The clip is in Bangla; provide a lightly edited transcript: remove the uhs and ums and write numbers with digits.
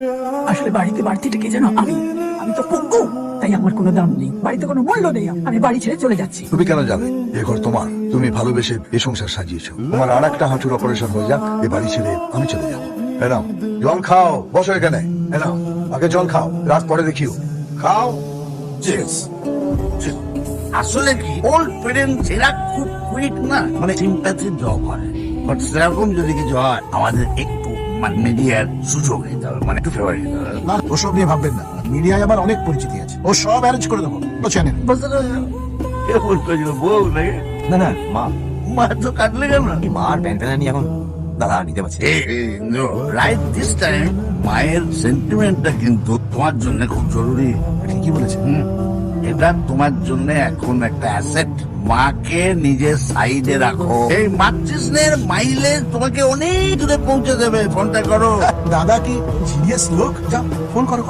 আসলে বাড়িতে বাড়তিটা কি জানো, আমি আমি তো পঙ্গু, তাই আমার কোনো দাম নেই, বাড়িতে কোনো মূল্য নেই। আমি বাড়ি ছেড়ে চলে যাচ্ছি। তুমি কেন যাবে? এ ঘর তোমার, তুমি ভালোবেসে এই সংসার সাজিয়েছো। তোমার আর একটা হাঁটুর অপারেশন হয়ে যাক, এ বাড়ি ছেড়ে আমি চলে যাবো। এনাও জল খাও, বসো এখানে। এনাও আগে জল খাও, রাত পরে দেখিও। খাও। Cheers. আসলে কি ওল্ড পেরেন্টস এরা খুব কুইক না, মানে সিম্প্যাথির জব হয়। বাট সেরকম যদি কিছু হয় আমাদের একটু মানে মিডিয়ার সুযোগ নিতে হবে, মানে একটু ফেভার নিতে হবে। না, ওসব নিয়ে ভাববেন না। মিডিয়ায় আমার অনেক পরিচিতি আছে, ও সব অ্যারেঞ্জ করে দেবো। ও চ্যানেল কেমন করেছিল বউ নাকি? না না মা, মা তো কাটলে কেন? মার প্যান্টানা নিয়ে এখন দাদা নিতে পারছে। রাইট দিস টাইম মায়ের সেন্টিমেন্টটা কিন্তু তোমার জন্য খুব জরুরি। ঠিকই বলেছে। এটা তোমার জন্য এখন একটা অ্যাসেট। মাকে নিজের সাইডে রাখো। এই মাতৃস্নেহের মাইলেজ তোমাকে অনেক দূরে পৌঁছে দেবে। ফোনটা করো। দাদা কি জিনিয়াস লোক, যা ফোন করো।